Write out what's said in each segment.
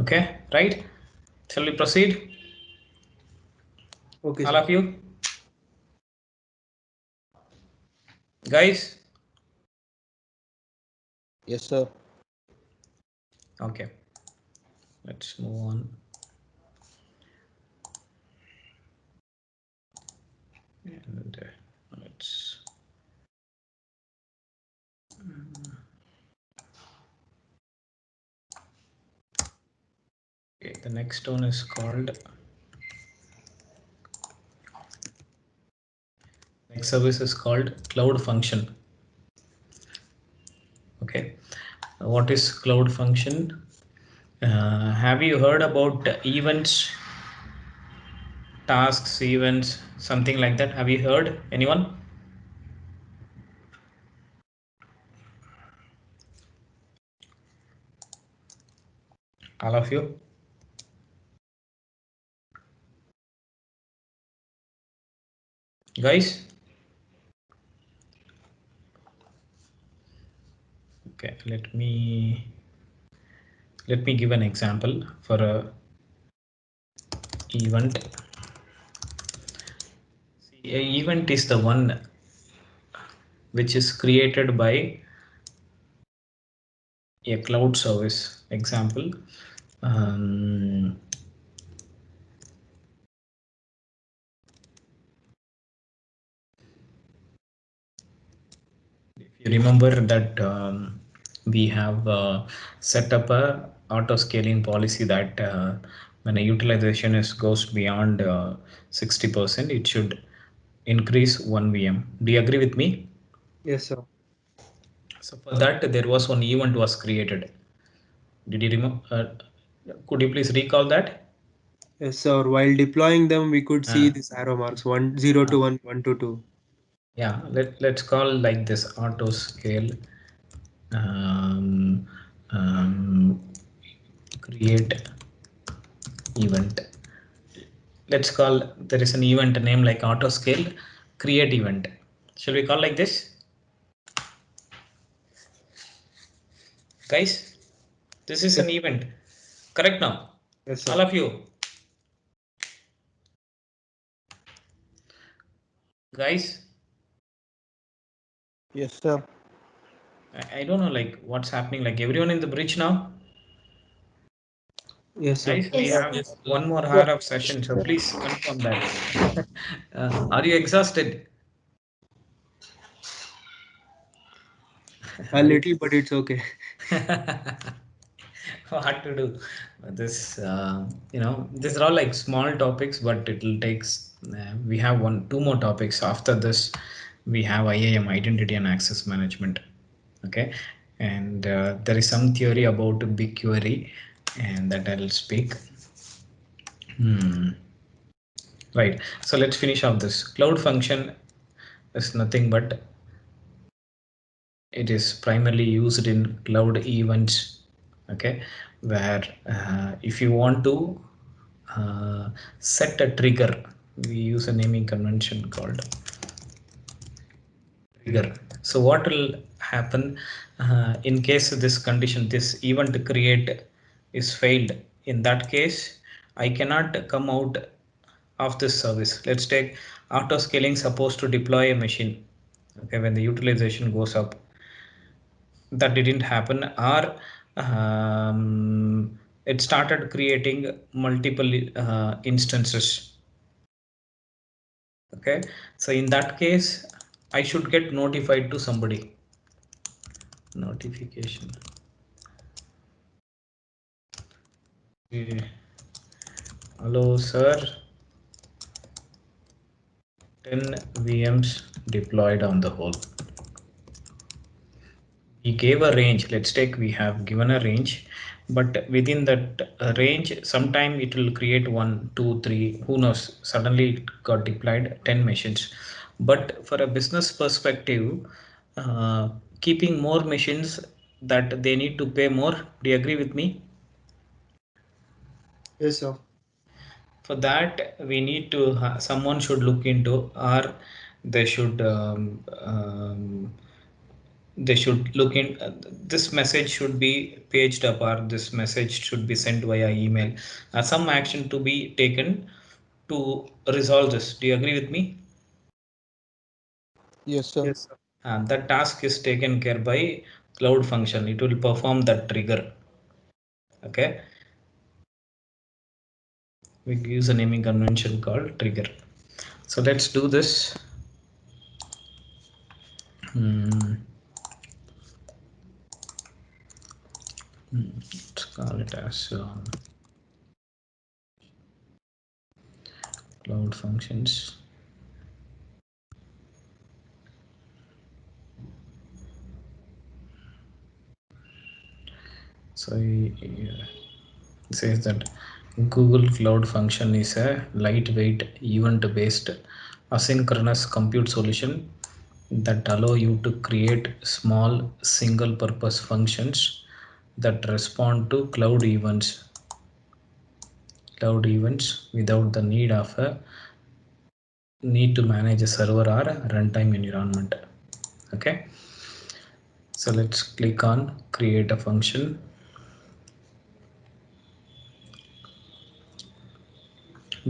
Okay, right? Shall we proceed? Okay, All sir. of you? Guys? Yes, sir. Okay, let's move on. And let's okay, the next one is called next service is called cloud function. Okay, what is cloud function? Have you heard about events, tasks, events, something like that? Have you heard? Anyone? All of you? Guys? Okay, let me give an example for a event. See, a event is the one which is created by a cloud service. Example, if you remember that we have set up a auto scaling policy that when a utilization goes beyond 60%, it should increase 1 VM. Do you agree with me? Yes, sir. So for that, there was one event was created. Did you remember? Could you please recall that? Yes, sir. While deploying them, we could see this arrow marks 1 0 to 1 1 to 2. Yeah, let's call like this auto scale create event. Let's call there is an event name like auto scale create event. Shall we call like this? Guys, this is an event. Correct now? Yes, sir. All of you. Guys, Yes, sir. I don't know like what's happening, like everyone in the bridge now. Yes, sir. Guys, we Yes. have one more hour of session, so please confirm that. Are you exhausted? A little, but it's okay. What to do? This, these are all like small topics, but it will take. We have two more topics after this. We have IAM, Identity and Access Management. Okay, and there is some theory about BigQuery, and that I'll speak. Right. So let's finish off this. Cloud function is nothing but it is primarily used in cloud events. Okay, where if you want to set a trigger, we use a naming convention called trigger. So what will happen in case this condition, this event create is failed? In that case, I cannot come out of this service. Let's take auto scaling supposed to deploy a machine. Okay, when the utilization goes up, that didn't happen, or it started creating multiple instances. Okay, so in that case I should get notified to somebody. Notification. Hello sir, 10 VMs deployed on the whole. We gave a range. Let's take, we have given a range, but within that range sometime it will create 1 2 3, who knows, suddenly it got deployed 10 machines. But for a business perspective, keeping more machines, that they need to pay more. Do you agree with me? Yes, sir. For that we need to someone should look into, or they should they should look in this message should be paged up, or this message should be sent via email. Some action to be taken to resolve this. Do you agree with me? Yes, sir. Yes, sir. And that task is taken care by cloud function. It will perform that trigger. Okay, we use a naming convention called trigger. So let's do this. Let's call it as cloud functions. So it says that Google Cloud Function is a lightweight event-based asynchronous compute solution that allow you to create small single-purpose functions that respond to cloud events without the need to manage a server or a runtime environment. Okay, so let's click on create a function.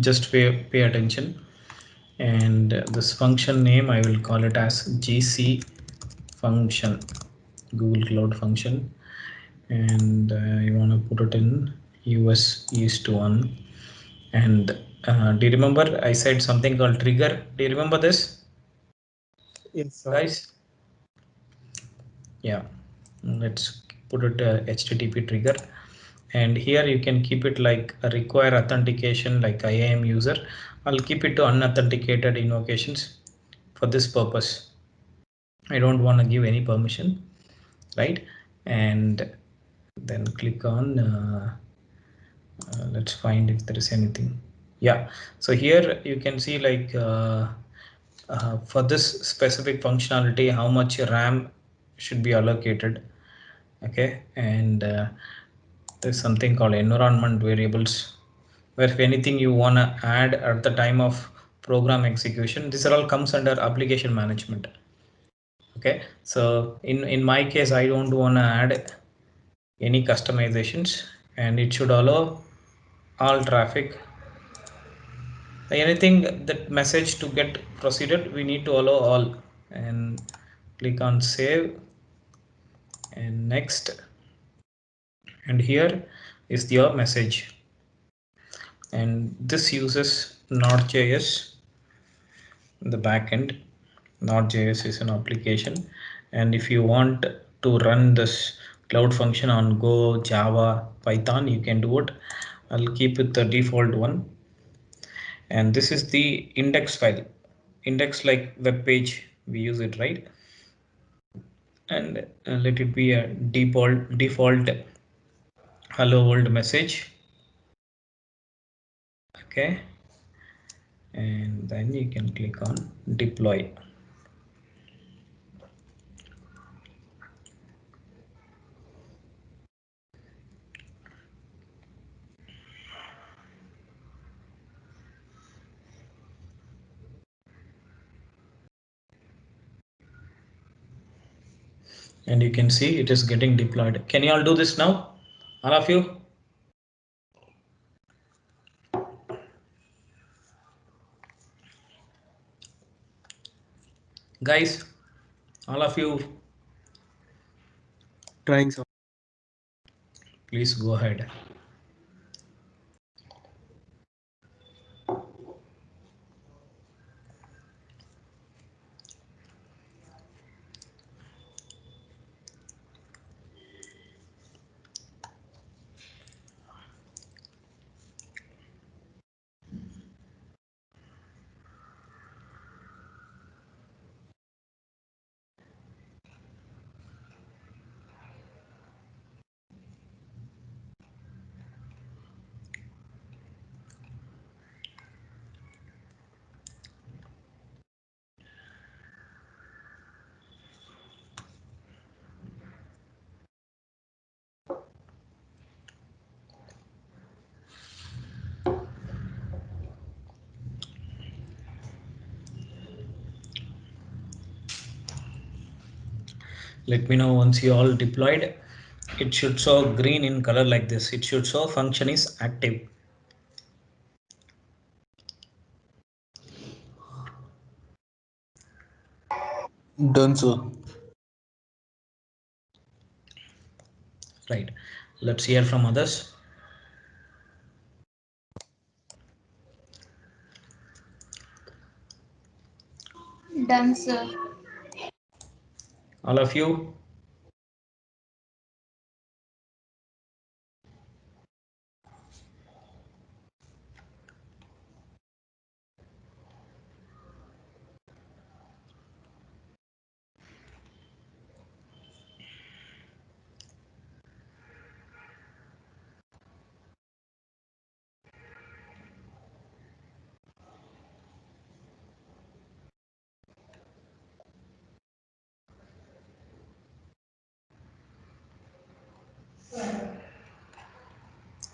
Just pay attention, and this function name I will call it as GC function, Google Cloud function, and I want to put it in US East 1. And do you remember I said something called trigger? Do you remember this, Yes, sir. guys? Yeah, let's put it HTTP trigger, and here you can keep it like a require authentication like IAM user. I'll keep it to unauthenticated invocations for this purpose. I don't want to give any permission, right? And then click on let's find if there is anything. Yeah, so here you can see like for this specific functionality how much RAM should be allocated. Okay, and there's something called environment variables, where if anything you want to add at the time of program execution, this all comes under application management. Okay, so in my case I don't want to add any customizations, and it should allow all traffic. Anything that message to get proceeded, we need to allow all, and click on save and next. And here is your message, and this uses Node.js in the backend. Node.js is an application, and if you want to run this cloud function on Go, Java, Python, you can do it. I'll keep it the default one, and this is the index file. Index like web page, we use it, right? And let it be a default hello world message. Okay, and then you can click on deploy. And you can see it is getting deployed. Can you all do this now, all of you? Guys, all of you, Trying, sir. please go ahead. Let me know once you all deployed. It should show green in color like this. It should show function is active. Done, sir. Right. Let's hear from others. Done, sir. All of you.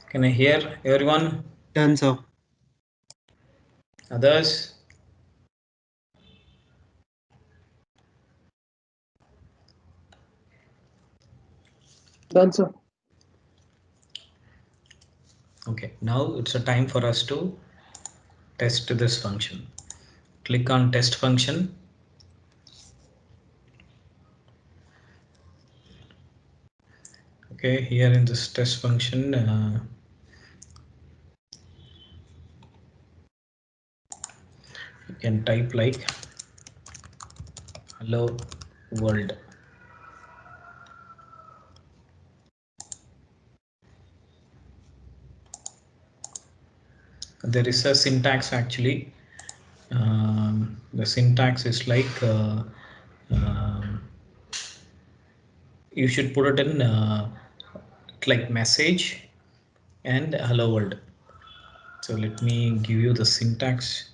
Can I hear everyone? Done, sir. Others? Done, sir. Okay, now it's a time for us to test this function. Click on test function. Okay, here in this test function, you can type like hello world. There is a syntax actually. The syntax is like you should put it in like message and hello world. So let me give you the syntax.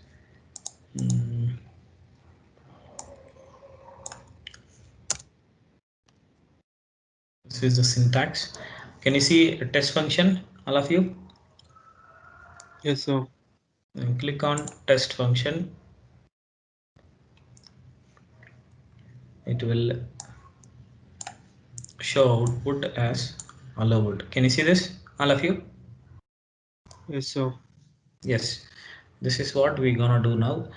This is the syntax. Can you see a test function, all of you? Yes, sir. And click on test function. It will show output as hello world. Can you see this, all of you? Yes, sir. Yes, this is what we're gonna do now.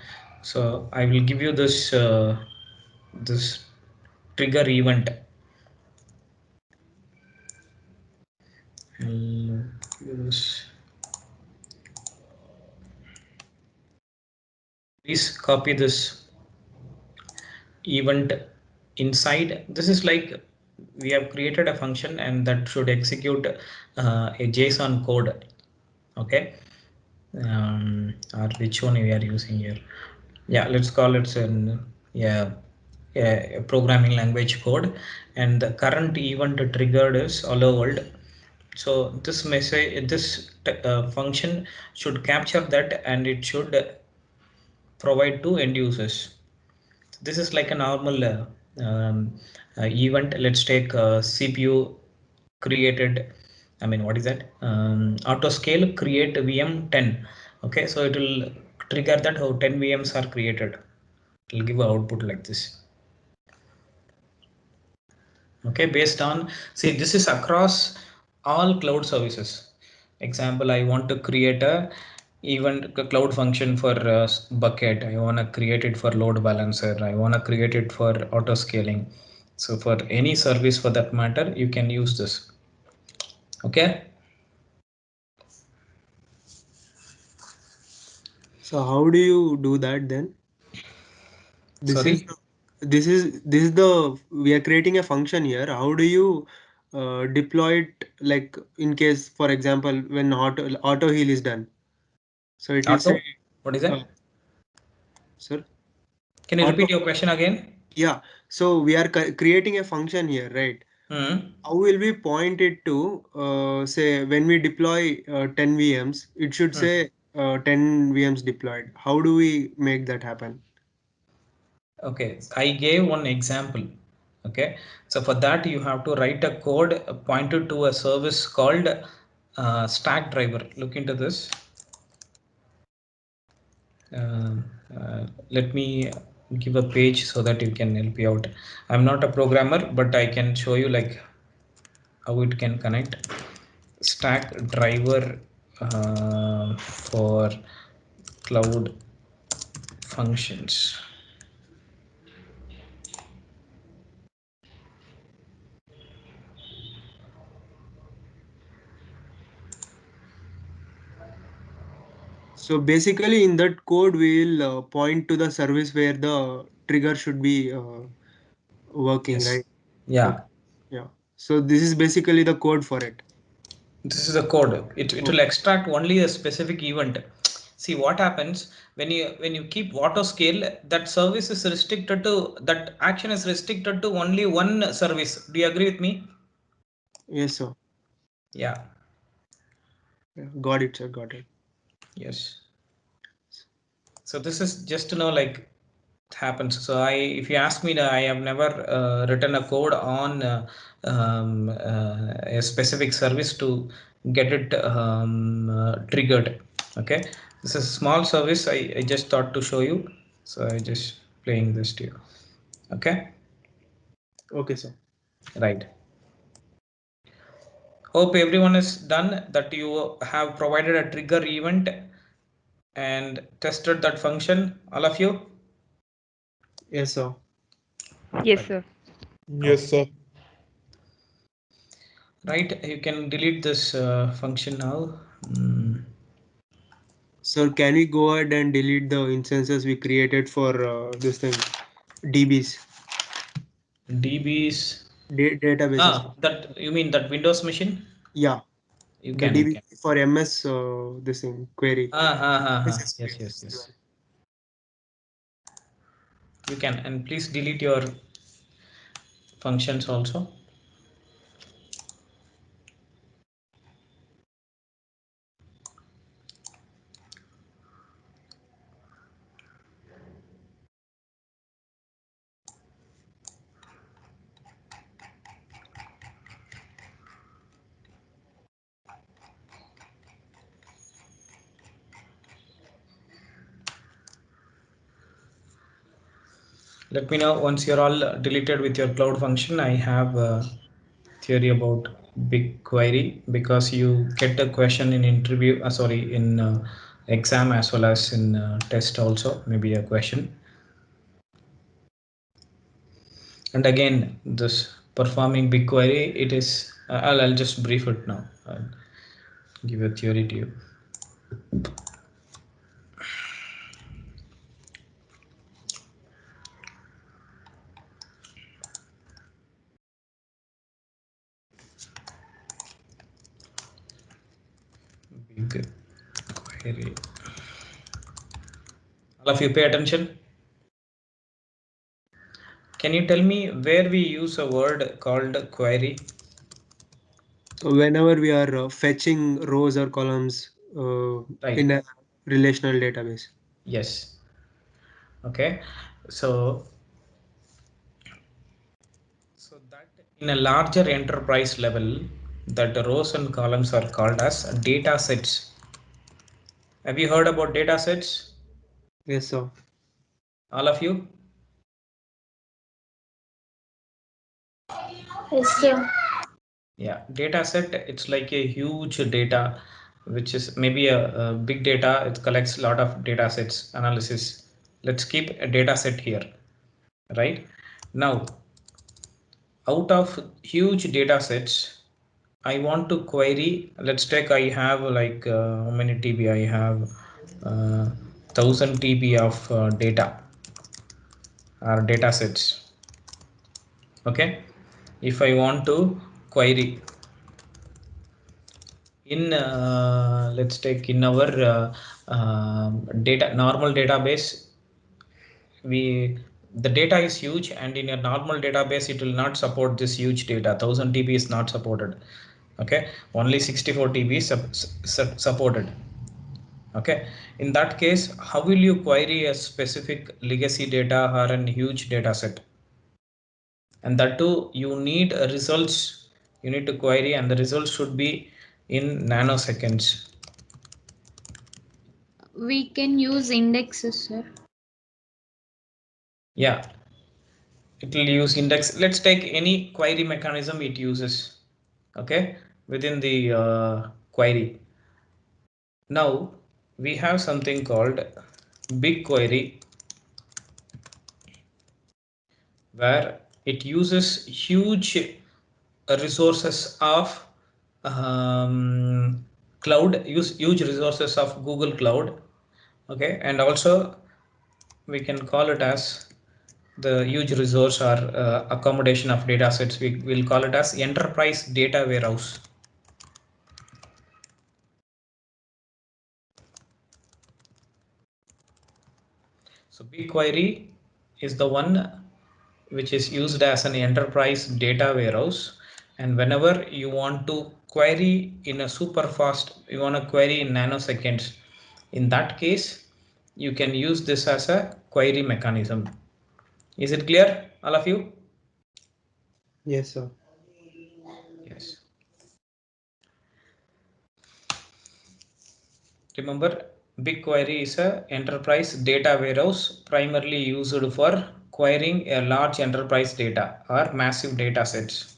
So I will give you this this trigger event. I'll use. Please copy this event inside. This is like we have created a function and that should execute a JSON code. Okay, or which one we are using here? Yeah, let's call it an yeah, a programming language code, and the current event triggered is hello world. So this message, this function should capture that and it should provide to end users. This is like a normal event. Let's take CPU created. I mean, what is that? Auto scale create VM 10. Okay, so it will trigger that how 10 VMs are created. It will give an output like this. Okay, based on, see, this is across all cloud services. Example, I want to create a event cloud function for bucket. I want to create it for load balancer. I want to create it for auto scaling. So for any service for that matter, you can use this. Okay. So how do you do that then? This is Sorry. this is the we are creating a function here. How do you deploy it, like in case, for example, when auto heal is done? So it will Auto. say, What is uh, that? sir, Can you auto. repeat your question again? Yeah. So we are creating a function here, right? Hmm. How will we point it to, say, when we deploy 10 VMs, it should Hmm. say 10 VMs deployed. How do we make that happen? Okay, I gave one example. Okay, so for that you have to write a code pointed to a service called stack driver. Look into this. Uh, Let me give a page so that you can help you out. I'm not a programmer, but I can show you like how it can connect. Stack driver for cloud functions. So basically, in that code, we will point to the service where the trigger should be working, Yes. right? Yeah. Okay. Yeah. So this is basically the code for it. This is the code. It will extract only a specific event. See what happens when you keep auto scale, that service is restricted to, that action is restricted to only one service. Do you agree with me? Yes, sir. Yeah. Yeah, got it, sir. Got it. Yes. So this is just to know like it happens. So if you ask me, I have never written a code on a specific service to get it triggered. Okay, this is a small service. I just thought to show you. So I just playing this to you. Okay. Okay, sir. Right. Hope everyone is done, that you have provided a trigger event and tested that function, all of you. Yes, sir. Yes, sir. Yes, sir. Right, you can delete this function now. Sir, can we go ahead and delete the instances we created for this thing, DBs, DBs. databases? That you mean that Windows machine? Yeah, You the can. DB for MS this thing query. Yes, yes, yes. You can, and please delete your functions also. Let me know once you're all deleted with your cloud function. I have a theory about BigQuery, because you get a question in interview, in exam as well as in test also, maybe a question. And again, this performing BigQuery, it is, I'll just brief it now. I'll give a theory to you. BigQuery. All of you pay attention. Can you tell me where we use a word called query? Whenever we are fetching rows or columns Right. in a relational database. Yes. Okay. So that in a larger enterprise level, that the rows and columns are called as data sets. Have you heard about data sets? Yes, sir. All of you? Yes, sir. Yeah, data set, it's like a huge data, which is maybe a big data. It collects a lot of data sets analysis. Let's keep a data set here, right? Now, out of huge data sets, I want to query. Let's take, I have like how many TB I have, 1000 TB of data or data sets. Okay, if I want to query in let's take in our normal database, the data is huge, and in a normal database it will not support this huge data. 1000 TB is not supported. Okay, only 64 TB is supported. Okay, in that case, how will you query a specific legacy data or a huge data set? And that too, you need results. You need to query, and the results should be in nanoseconds. We can use indexes, sir. Yeah, it will use index. Let's take any query mechanism it uses. Okay, within the query. Now we have something called BigQuery, where it uses huge resources of cloud, use huge resources of Google Cloud. Okay, and also we can call it as the huge resource or accommodation of data sets. We will call it as enterprise data warehouse. So BigQuery is the one which is used as an enterprise data warehouse, and whenever you want to query in a super fast, you want to query in nanoseconds, in that case you can use this as a query mechanism. Is it clear, all of you? Yes, sir. Yes. Remember, BigQuery is a enterprise data warehouse primarily used for querying a large enterprise data or massive data sets.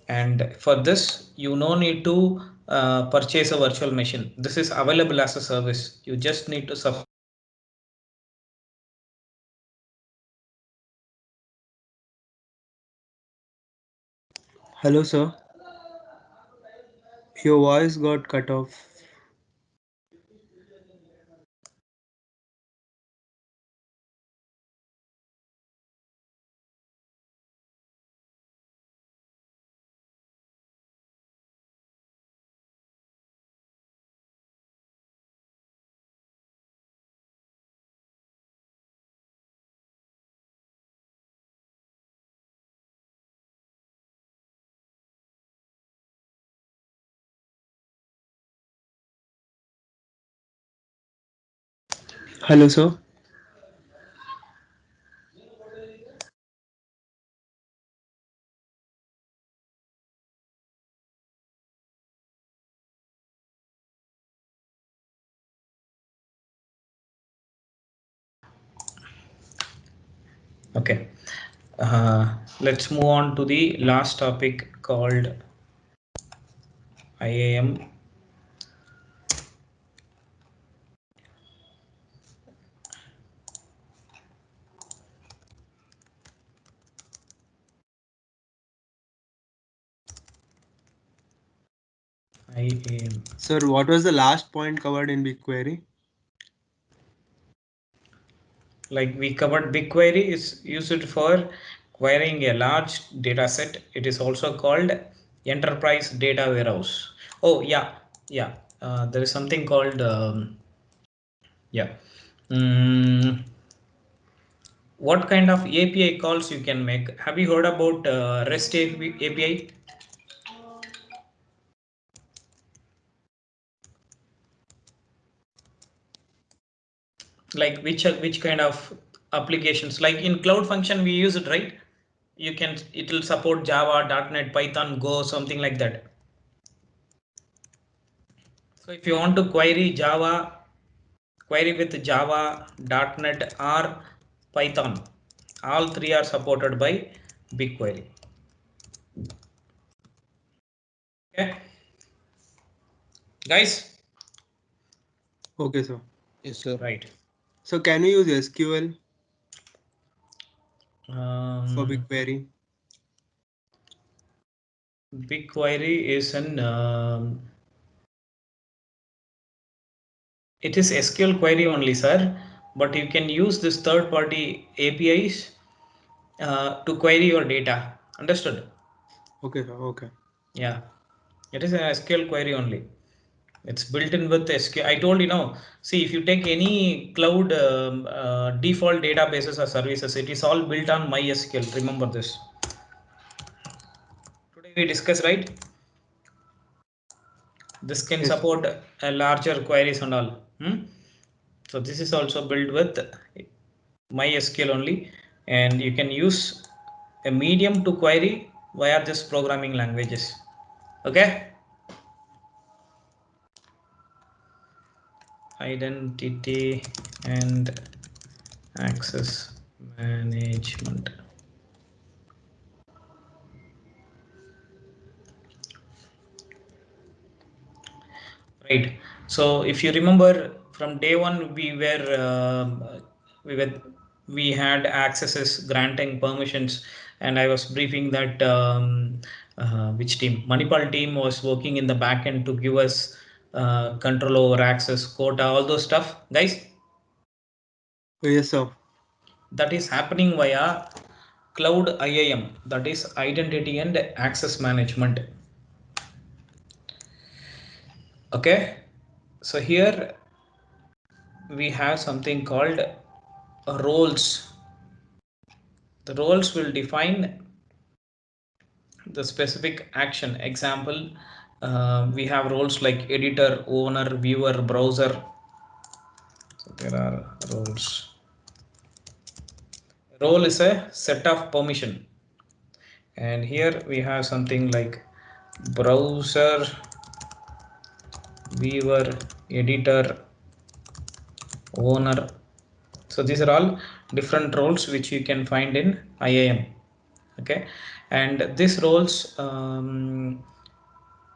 And for this, you no need to purchase a virtual machine. This is available as a service. You just need to subscribe. Hello, sir. Your voice got cut off. Hello, sir. Okay. Let's move on to the last topic called IAM. IAM. Sir, what was the last point covered in BigQuery? Like we covered, BigQuery is used for querying a large data set. It is also called enterprise data warehouse. Oh yeah, yeah. There is something called yeah. What kind of API calls you can make? Have you heard about REST API? Like which kind of applications? Like in Cloud Function we use it, right? You can, it will support Java, .NET, Python, Go, something like that. So if you want to query Java, query with Java, .NET or Python, all three are supported by BigQuery. Okay, guys. Okay, sir. Yes, sir. Right. So can we use SQL for Um, BigQuery? BigQuery is an it is SQL query only, sir, but you can use this third-party APIs to query your data. Understood? Okay, sir. Okay. Yeah, it is an SQL query only. It's built in with SQL. I told you now. See, if you take any cloud default databases or services, it is all built on MySQL. Remember this. Today we discussed, right? This can Yes. support a larger queries and all. So this is also built with MySQL only, and you can use a medium to query via this programming languages. Okay. Identity and access management. Right. So if you remember from day one, we had accesses granting permissions, and I was briefing that which team, Manipal team was working in the back end to give us control over access, quota, all those stuff, guys. Yes, sir. That is happening via Cloud IAM, that is Identity and Access Management. Okay, so here we have something called roles. The roles will define the specific action. Example, we have roles like editor, owner, viewer, browser. So there are roles. Role is a set of permission, and here we have something like browser, viewer, editor, owner. So these are all different roles which you can find in IAM. Okay, and these roles can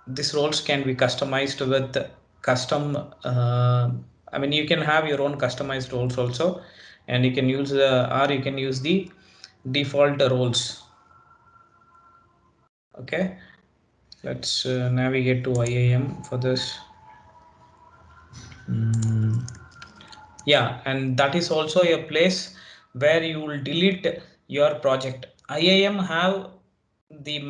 be customized with custom I mean, you can have your own customized roles also, and you can use or you can use the default roles. Okay, let's navigate to IAM for this. Yeah, and that is also a place where you will delete your project. IAM have the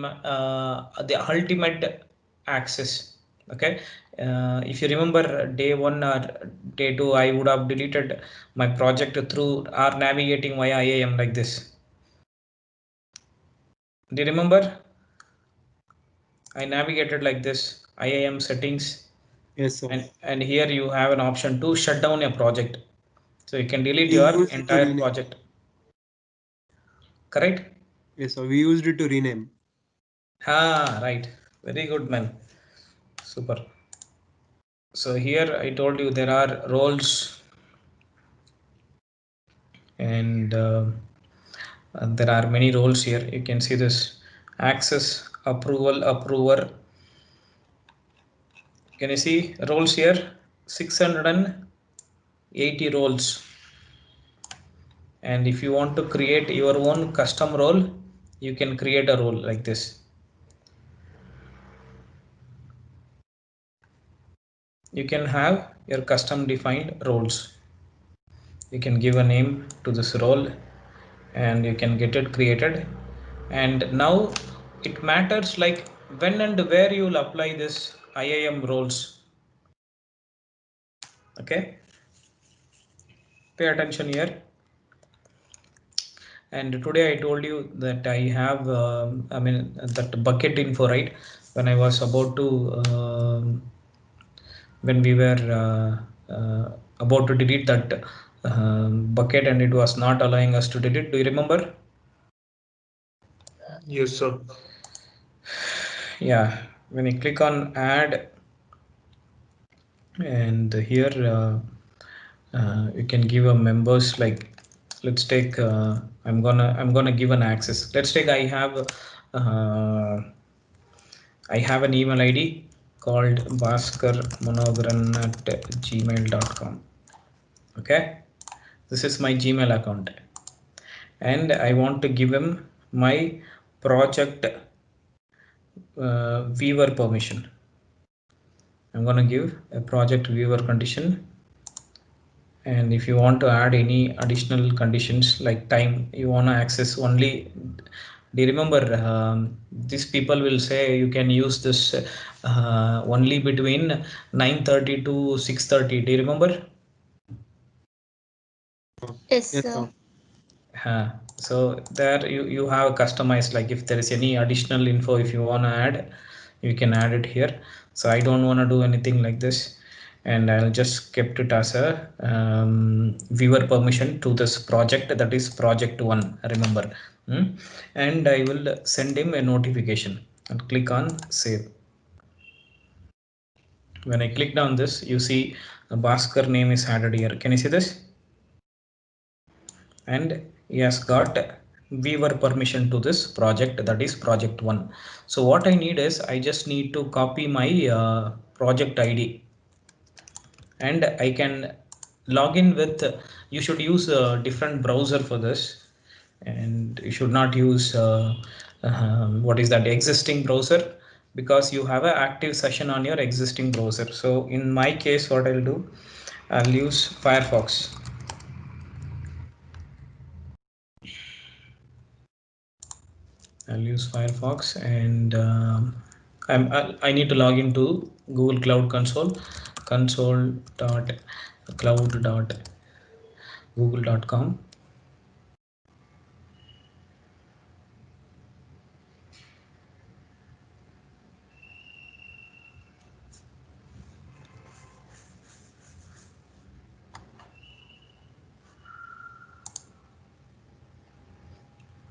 ultimate access. Okay, if you remember day one or day two, I would have deleted my project through or navigating via IAM like this. Do you remember? I navigated like this, IAM settings. Yes, sir. And here you have an option to shut down a project. So you can delete We your used it to entire rename. project. Correct? Yes, sir. We used it to rename. Right. Very good, man. Super. So here I told you there are roles, and there are many roles here. You can see this access, approval, approver. Can you see roles here? 680 roles. And if you want to create your own custom role, you can create a role like this. You can have your custom defined roles. You can give a name to this role and you can get it created. And now it matters like when and where you will apply this IAM roles. Okay, pay attention here. And today I told you that I have that bucket info, right? When I was about to when we were about to delete that bucket, and it was not allowing us to delete. Do you remember? Yes, sir. Yeah, when you click on add, and here you can give a members, like let's take I'm gonna give an access. Let's take I have an email ID called bhaskarmanogran@gmail.com. Okay, this is my Gmail account, and I want to give him my project viewer permission. I'm going to give a project viewer condition, and if you want to add any additional conditions like time, you want to access only. Do you remember these people will say you can use this only between 9:30 to 6:30. Do you remember? Yes, Yes, sir. sir. So there you have customized, like if there is any additional info, if you want to add, you can add it here. So I don't want to do anything like this, and I'll just kept it as a viewer permission to this project, that is project one, remember. And I will send him a notification and click on save. When I clicked on this, you see the Bhaskar name is added here. Can you see this? and he has got viewer permission to this project, that is project 1. So what I need is I just need to copy my project ID, and I can log in with, you should use a different browser for this, and you should not use what is that existing browser, because you have an active session on your existing browser. So in my case, what I'll do, I'll use Firefox. I'll use Firefox, and I need to log into Google Cloud Console, console.cloud.google.com.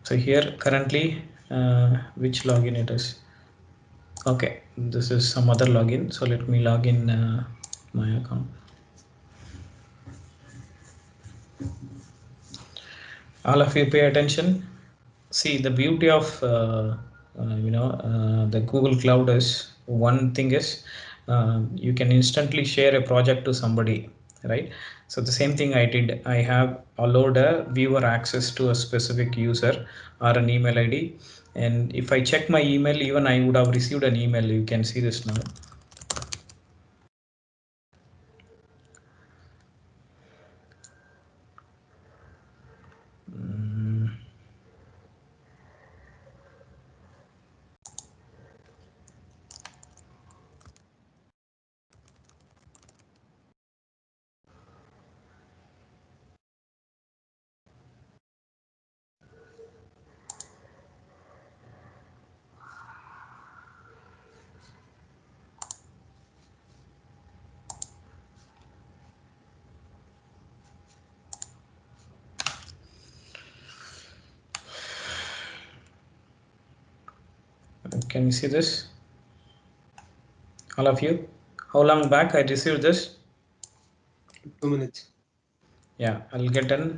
So here currently, which login it is? Okay, this is some other login. So let me log in my account. All of you pay attention. See, the beauty of the Google Cloud is, one thing is you can instantly share a project to somebody, right? So the same thing I did, I have allowed a viewer access to a specific user or an email ID, and if I check my email, even I would have received an email. You can see this now. Can you see this, all of you? How long back I received this? 2 minutes. Yeah, I'll get a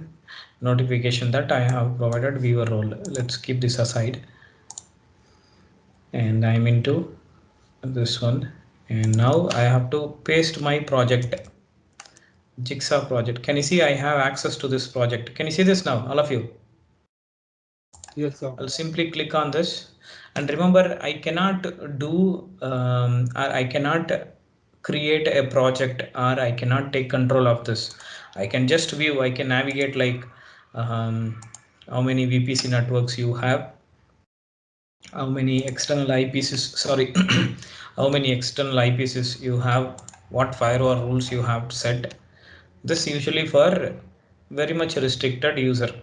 notification that I have provided viewer role. Let's keep this aside, and I'm into this one, and now I have to paste my project, Jigsaw project. Can you see I have access to this project? Can you see this now, all of you? Yes, sir. I'll simply click on this, and remember, I cannot do I cannot create a project, or I cannot take control of this. I can just view, I can navigate, like how many VPC networks you have, how many external IPs, sorry, how many external IPs you have, what firewall rules you have set. This usually for very much restricted user.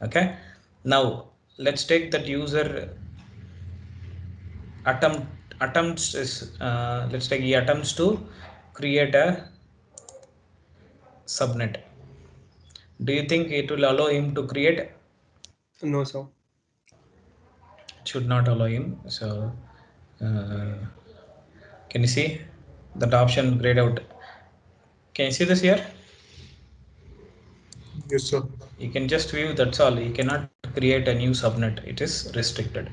Okay, now let's take that user attempts is let's take he attempts to create a subnet. Do you think it will allow him to create? No, sir. It should not allow him. So uh, can you see that option grayed out? Can you see this here? Yes, sir. You can just view, that's all. You cannot create a new subnet, it is restricted.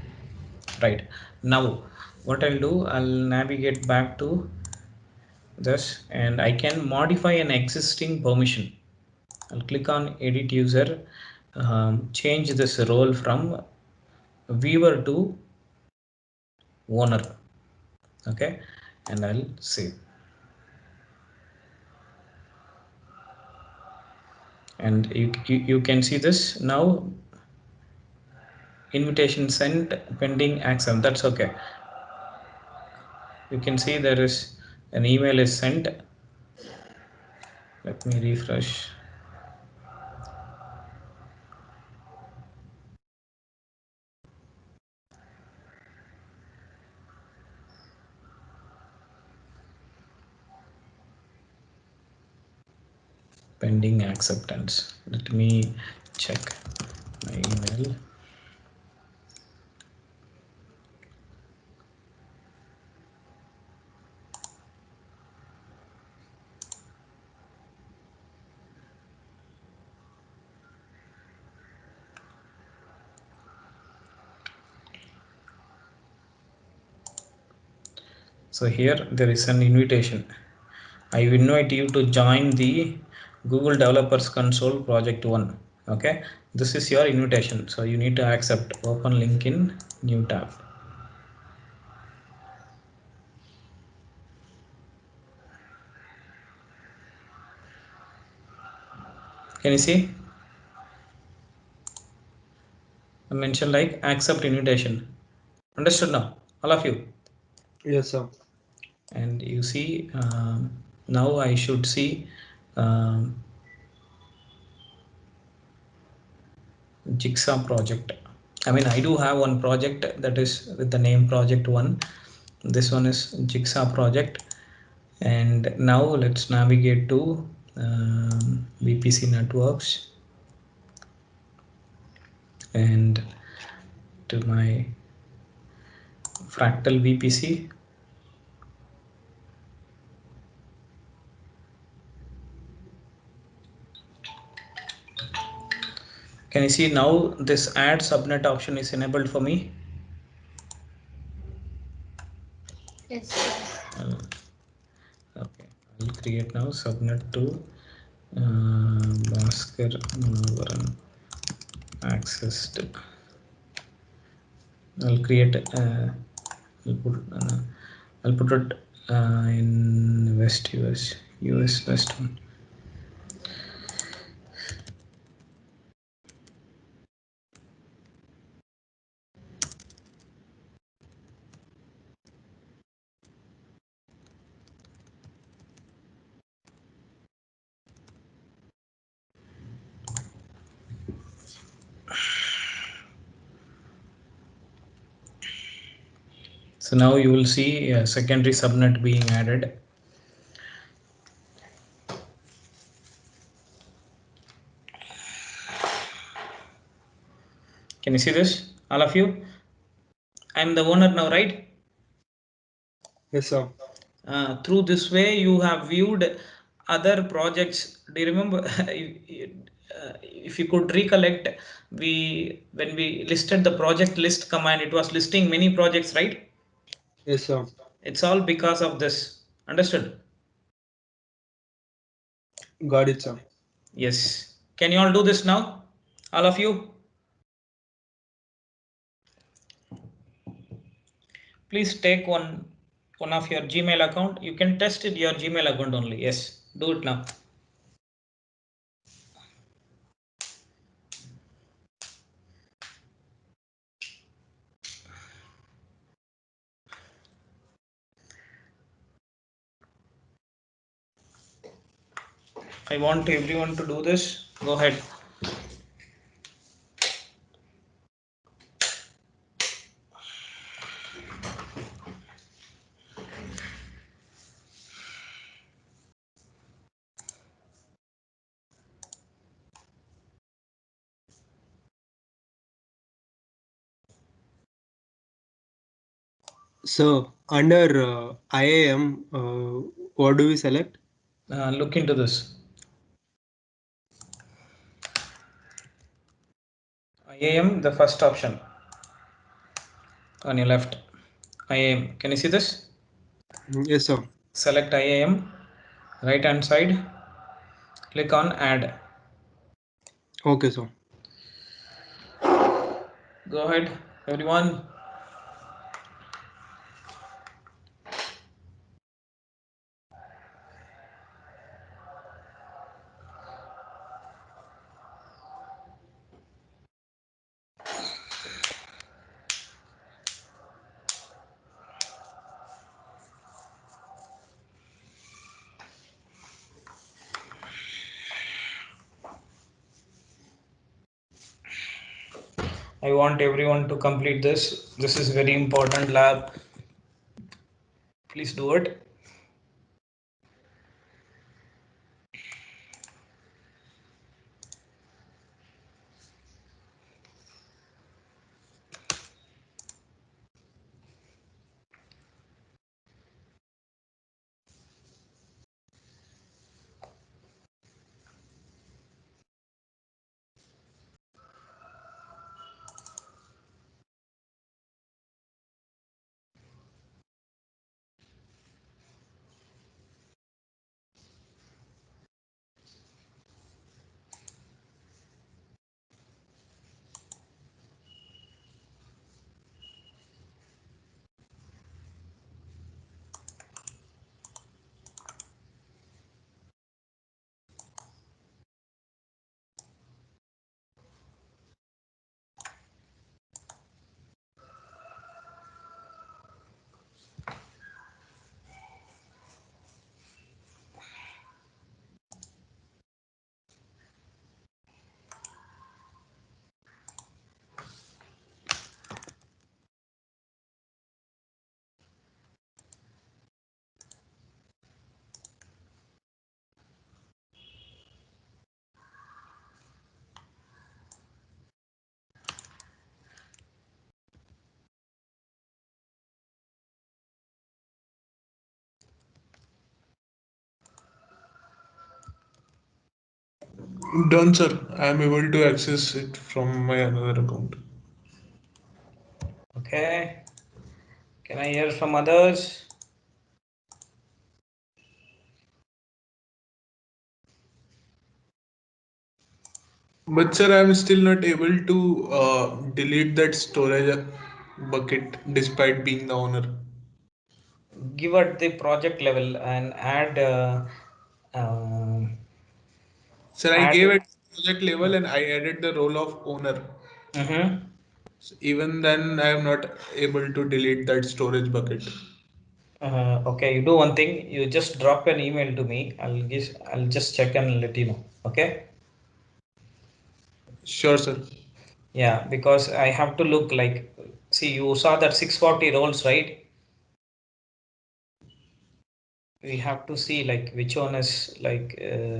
Right, now what I'll do, I'll navigate back to this, and I can modify an existing permission. I'll click on edit user, change this role from viewer to owner. Okay, and I'll save. And you can see this now, invitation sent pending accept. That's okay. You can see there is an email is sent. Let me refresh. Pending acceptance. Let me check my email. So here there is an invitation. I invite you to join the Google Developers Console Project 1. Okay, this is your invitation. So you need to accept. Open link in new tab. Can you see? I mentioned like accept invitation. Understood now, all of you? Yes, sir. And you see, now I should see Jigsaw project. I mean, I do have one project that is with the name project 1. This one is Jigsaw project. And now let's navigate to VPC networks and to my Fractal VPC. Can you see now this add subnet option is enabled for me? Yes. Okay, I'll create now subnet to Bhaskar Manovaran accessed. I'll create I'll put it in West US West one. So now you will see a secondary subnet being added. Can you see this, all of you? I'm the owner now, right? Yes, sir. Through this way you have viewed other projects. Do you remember? If you could recollect, when we listed the project list command, it was listing many projects, right? Yes, sir. It's all because of this. Understood? Got it, sir. Yes. Can you all do this now, all of you? Please take one of your Gmail account. You can test it your Gmail account only. Yes, do it now. I want everyone to do this. Go ahead. So under IAM, what do we select? Look into this. IAM, the first option on your left. IAM. Can you see this? Yes, sir. Select IAM. Right hand side. Click on add. Okay, sir. Go ahead, everyone. I want everyone to complete this. This is very important lab. Please do it. Done, sir. I am able to access it from my another account. Okay. Can I hear from others? But sir, I am still not able to delete that storage bucket despite being the owner. Give at the project level and add Sir, I add gave it project level and I added the role of owner. mhm. So even then, I am not able to delete that storage bucket. Okay, you do one thing, you just drop an email to me. I'll just check and let you know. Okay. Sure, sir. Yeah, because I have to look like, see, you saw that 640 roles, right? We have to see like which one is like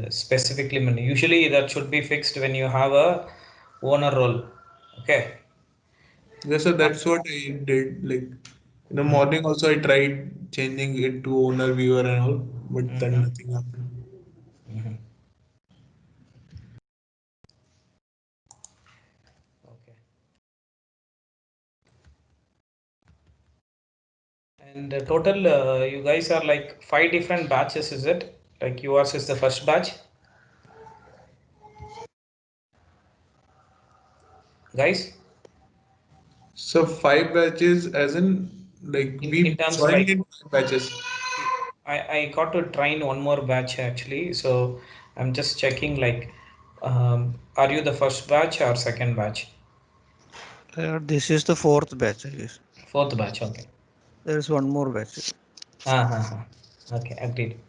specifically usually that should be fixed when you have a owner role. Okay. Yes, sir. That's what I did. Like in the morning, also I tried changing it to owner viewer and all, but then nothing happened. Okay. And total, you guys are like 5 different batches, is it? Like yours is the first batch, guys. So 5 batches, as in like In we terms joined like, in 5 batches. I got to train one more batch actually, so I'm just checking like, are you the first batch or second batch? This is the fourth batch, I guess. Fourth batch, okay. There is one more batch. Okay, agreed.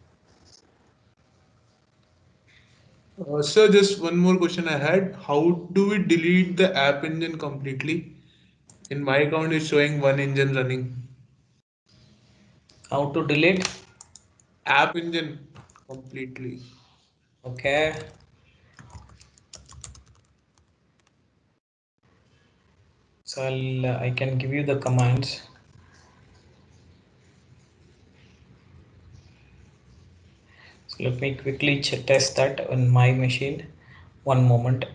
Sir, just one more question I had. How do we delete the app engine completely? In my account, it's showing one engine running. How to delete? App engine completely. Okay. So I can give you the commands. So let me quickly test that on my machine. One moment.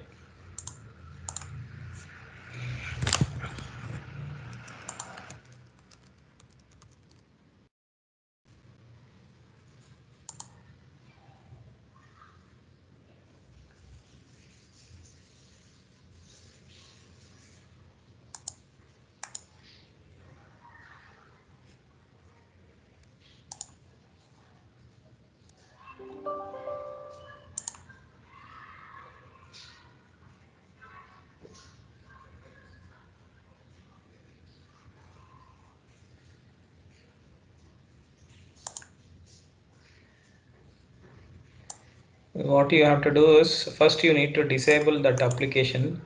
What you have to do is first you need to disable that application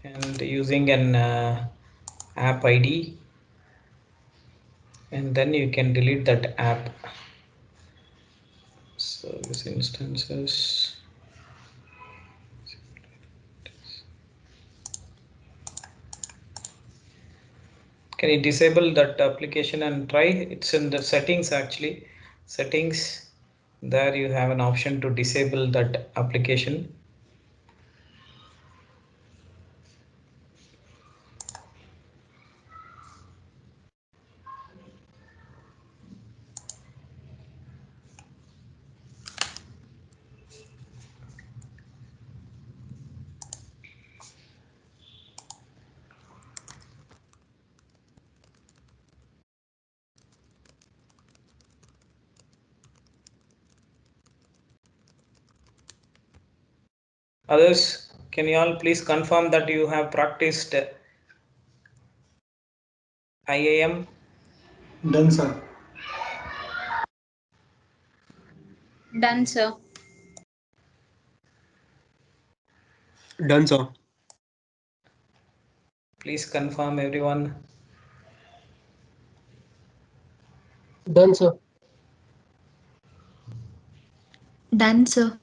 and using an app ID, and then you can delete that app. Service instances. Can you disable that application and try? It's in the settings actually. Settings, there you have an option to disable that application. Others, can you all please confirm that you have practiced IAM? Done, sir. Done, sir. Done, sir. Please confirm everyone. Done, sir. Done, sir.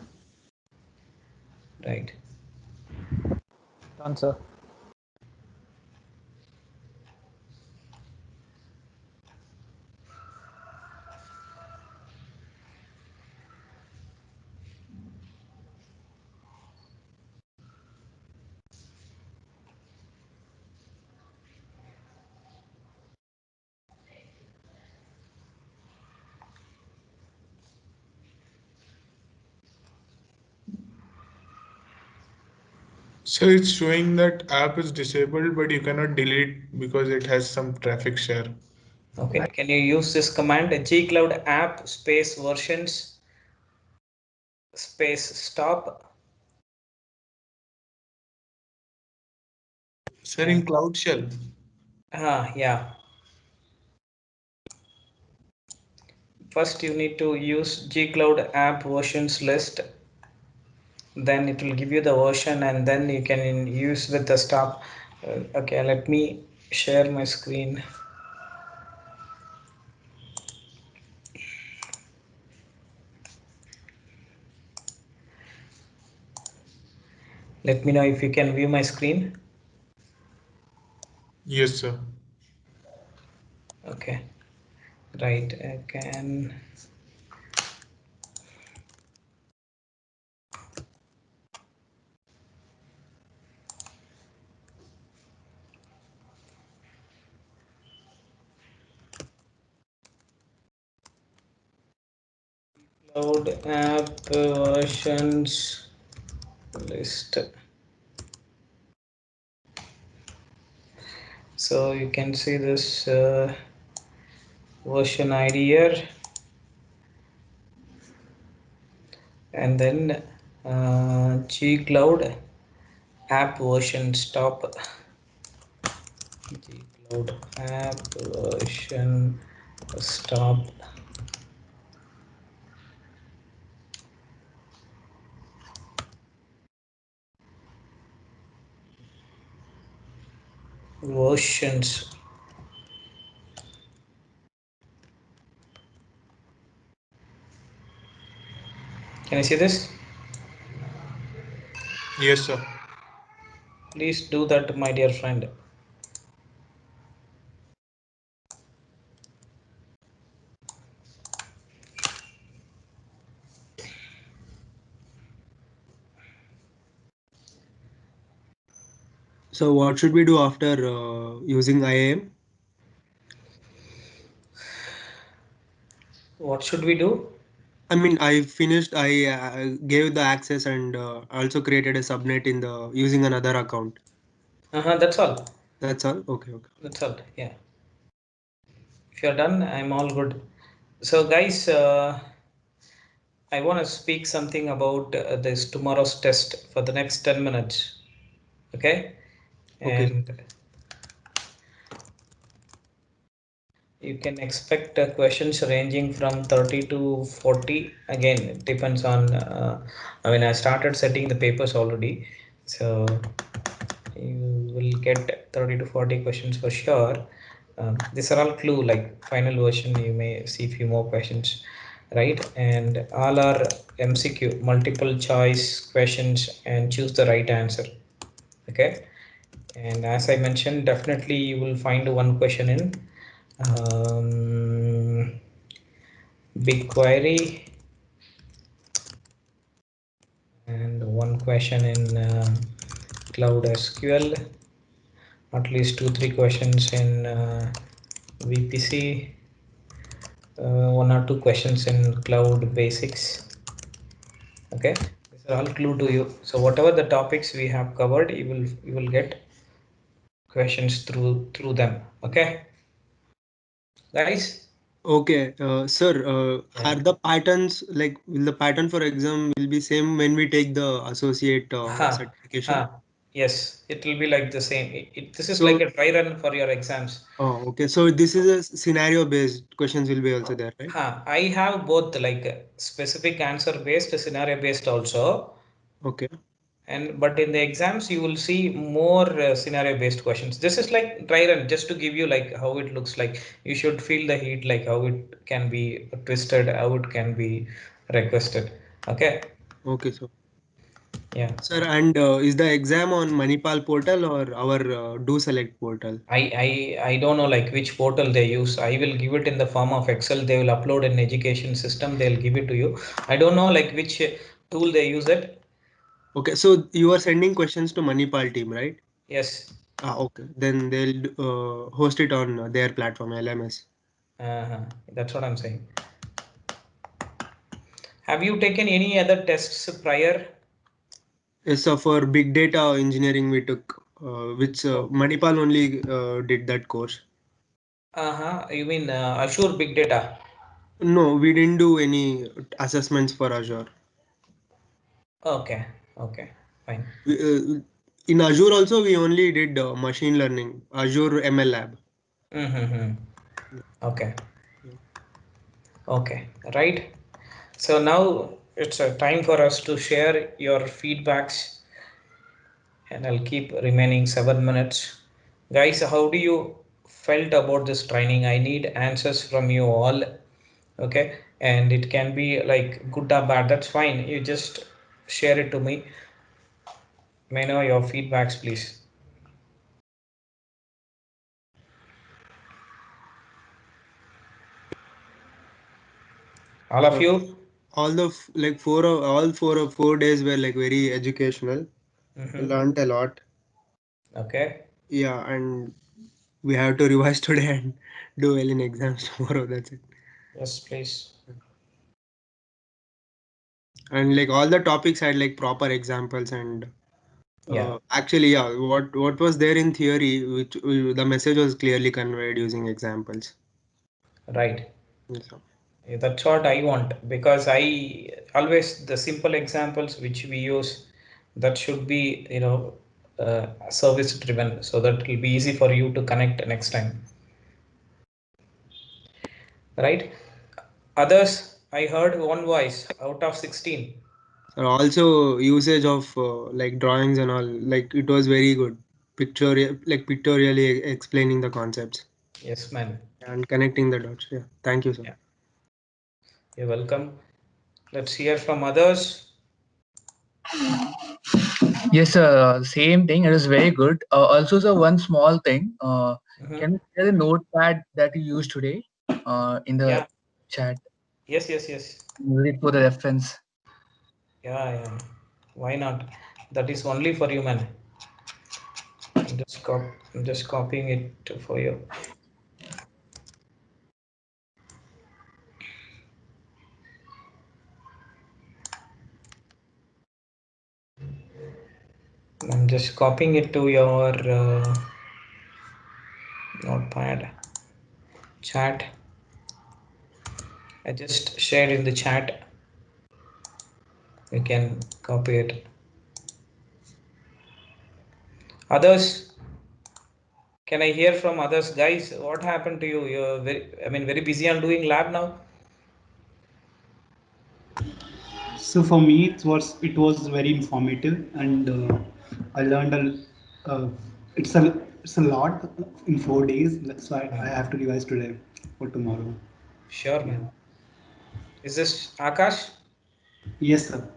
Right. Done, sir. So it's showing that app is disabled, but you cannot delete because it has some traffic share. Okay, can you use this command gcloud app space versions space stop? Sir, in Cloud Shell. Yeah. First you need to use gcloud app versions list, then it will give you the version and then you can use with the stop. Okay, let me share my screen. Let me know if you can view my screen. Yes, sir. Okay, right, I can. Cloud app versions list. So you can see this version ID here, and then gcloud app version stop. Gcloud app version stop. Versions. Can you see this? Yes, sir. Please do that, my dear friend. So what should we do after using IAM? What should we do? I mean, I finished. I gave the access and also created a subnet in the using another account. That's all. That's all. Okay. Okay. That's all. Yeah. If you're done, I'm all good. So, guys, I want to speak something about this tomorrow's test for the next 10 minutes. Okay. Okay. And you can expect questions ranging from 30 to 40. Again, it depends on, I mean, I started setting the papers already. So you will get 30 to 40 questions for sure. These are all clue, like final version, you may see few more questions, right? And all are MCQ, multiple choice questions, and choose the right answer. Okay. And as I mentioned, definitely you will find one question in BigQuery and one question in Cloud SQL, at least 2-3 questions in VPC, 1 or 2 questions in Cloud Basics. Okay, these are all clue to you. So whatever the topics we have covered, you will get questions through them. Okay, guys. Okay, sir, Yeah. are the patterns like will the pattern for exam will be same when we take the associate certification? Yes, it will be like the same. This is like So, a dry run for your exams. okay, so this is a scenario based questions will be also there, right? I have both, like specific answer based, scenario based also. Okay, And but in the exams you will see more scenario based questions. This is like dry run, just to give you like how it looks like. You should feel the heat, like how it can be twisted, how it can be requested. Okay. okay, so Yeah. sir, and is the exam on Manipal portal or our Do Select portal? I don't know like which portal they use. I will give it in the form of Excel. They will upload an education system. They'll give it to you. I don't know like which tool they use it. Okay, so you are sending questions to Manipal team, right? Yes. Okay, then they'll host it on their platform LMS. That's what I'm saying. Have you taken any other tests prior? Yes, sir. For big data engineering, we took which Manipal only did that course. You mean Azure Big Data? No, we didn't do any assessments for Azure. Okay, okay, fine. In Azure also, we only did machine learning, Azure ML Lab. Mm-hmm. Okay, Yeah. okay, right. So now it's a time for us to share your feedbacks, and I'll keep remaining 7 minutes. Guys, how do you felt about this training? I need answers from you all. Okay, and it can be like good or bad. That's fine. You just share it to me. May I know your feedbacks, please. All of you. All the like all 4 days were like very educational. I learned a lot. Okay. Yeah, and we have to revise today and do well in exams tomorrow. That's it. Yes, please. And like all the topics had like proper examples and Yeah. actually, yeah, what was there in theory, which the message was clearly conveyed using examples. Right. Yes, sir. That's what I want, because I always the simple examples which we use, that should be service driven, so that it will be easy for you to connect next time. Right. Others, I heard one voice out of 16. So also usage of like drawings and all, like it was very good. Pictorially explaining the concepts Yes, man. and connecting the dots. Yeah, thank you, sir. Yeah. You're welcome. Let's hear from others. Yes, sir. Same thing. It is very good. Also, sir, one small thing. Can you share the notepad that you used today in the Yeah. chat? Yes. Use it for the reference. Yeah. Why not? That is only for you, man. I'm just copying it for you. I'm just copying it to your notepad chat. I just shared in the chat. You can copy it. Others, can I hear from others? Guys, what happened to you? You're very busy on doing lab now. So for me, it was very informative, and I learned uh, it's a lot in 4 days. That's why I have to revise today for tomorrow. Sure, man. Is this Akash? Yes, sir.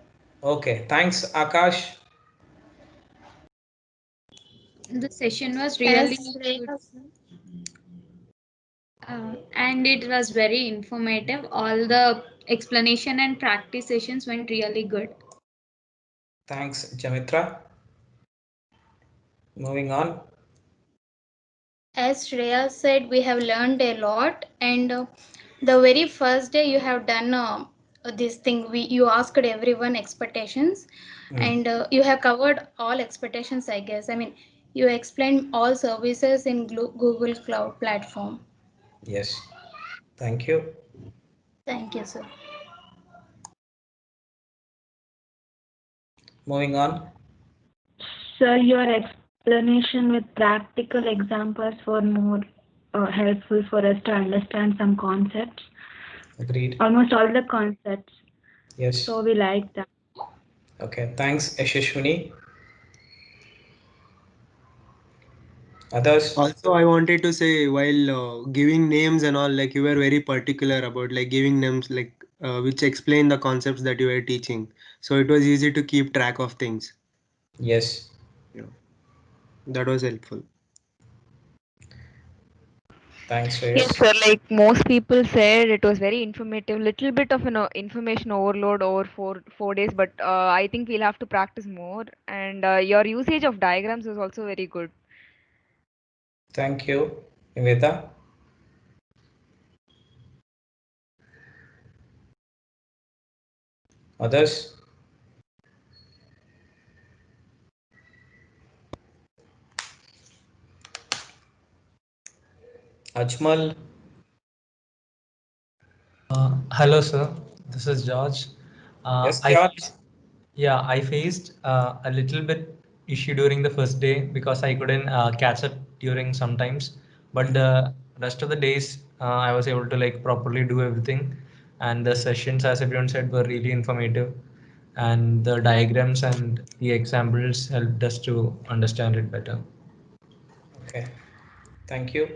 Okay, thanks, Akash. The session was As really good, and it was very informative. All the explanation and practice sessions went really good. Thanks, Jamitra. Moving on. as Shreya said, we have learned a lot, and the very first day you have done this thing. You asked everyone expectations, and you have covered all expectations. I guess. I mean, you explained all services in Google Cloud Platform. Yes. Thank you. Thank you, sir. Moving on. Sir, your explanation with practical examples were more helpful for us to understand some concepts. Agreed. Almost all the concepts. Yes. So we like that. Okay. Thanks, Yashashwini. Others? Also, I wanted to say while giving names and all, like you were very particular about like giving names like which explain the concepts that you were teaching. So it was easy to keep track of things. Yes. Yeah, that was helpful. Thanks, Yes, Shreyas. sir. Like most people said, it was very informative. Little bit of an information overload over four days, but I think we'll have to practice more. And your usage of diagrams was also very good. Thank you, Niveta. Others? Ajmal. Hello, sir. This is George. Yes, George. I faced a little bit issue during the first day because I couldn't catch up during sometimes. But the rest of the days, I was able to like properly do everything. And the sessions, as everyone said, were really informative. And the diagrams and the examples helped us to understand it better. Okay, thank you.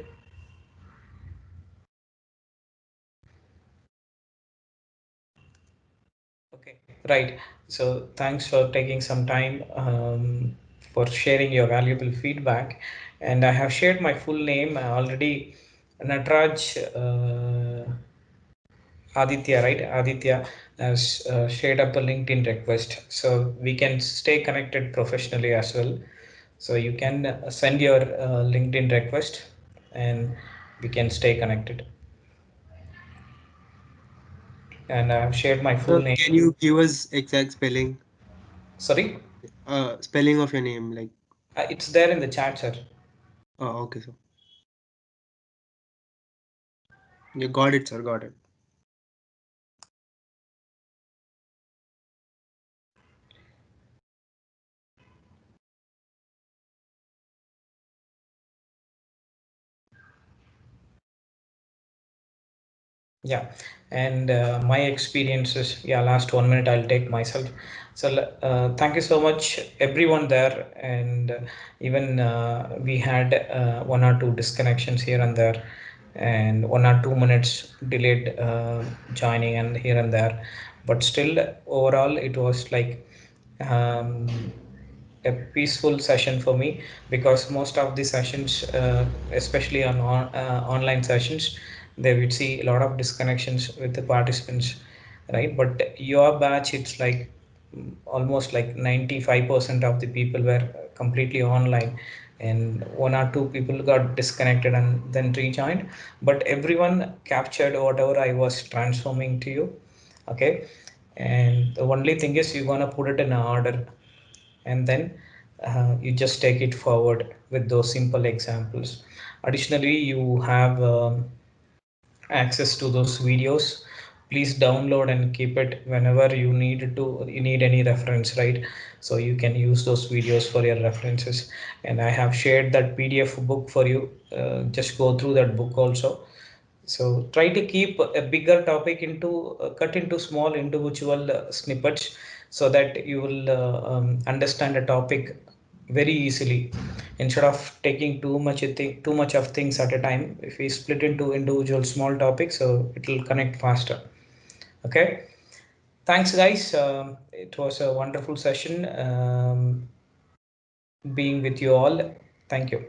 Okay, right. So thanks for taking some time for sharing your valuable feedback. And I have shared my full name already. Natraj Aditya, right? Aditya has shared up a LinkedIn request. So we can stay connected professionally as well. So you can send your LinkedIn request and we can stay connected. And I have shared my full So name. can you give us exact spelling? Sorry? Spelling of your name, like. It's there in the chat, sir. Oh, okay, sir. You got it, sir. Got it. Yeah, and my experiences, yeah, last 1 minute I'll take myself. So thank you so much everyone there, and even we had 1 or 2 disconnections here and there, and 1 or 2 minutes delayed joining and here and there, but still overall it was like um, a peaceful session for me, because most of the sessions, especially on online sessions, they would see a lot of disconnections with the participants, right? But your batch, it's like almost like 95% of the people were completely online, and 1 or 2 people got disconnected and then rejoined, but everyone captured whatever I was transforming to you. Okay, and the only thing is you're gonna put it in order, and then you just take it forward with those simple examples. Additionally, you have access to those videos. Please download and keep it whenever you need any reference, right? So you can use those videos for your references, and I have shared that PDF book for you. Just go through that book also. So try to keep a bigger topic into cut into small individual snippets, so that you will understand a topic very easily, instead of taking too much of things at a time. If we split into individual small topics, so it will connect faster. Okay, thanks guys. It was a wonderful session being with you all. Thank you.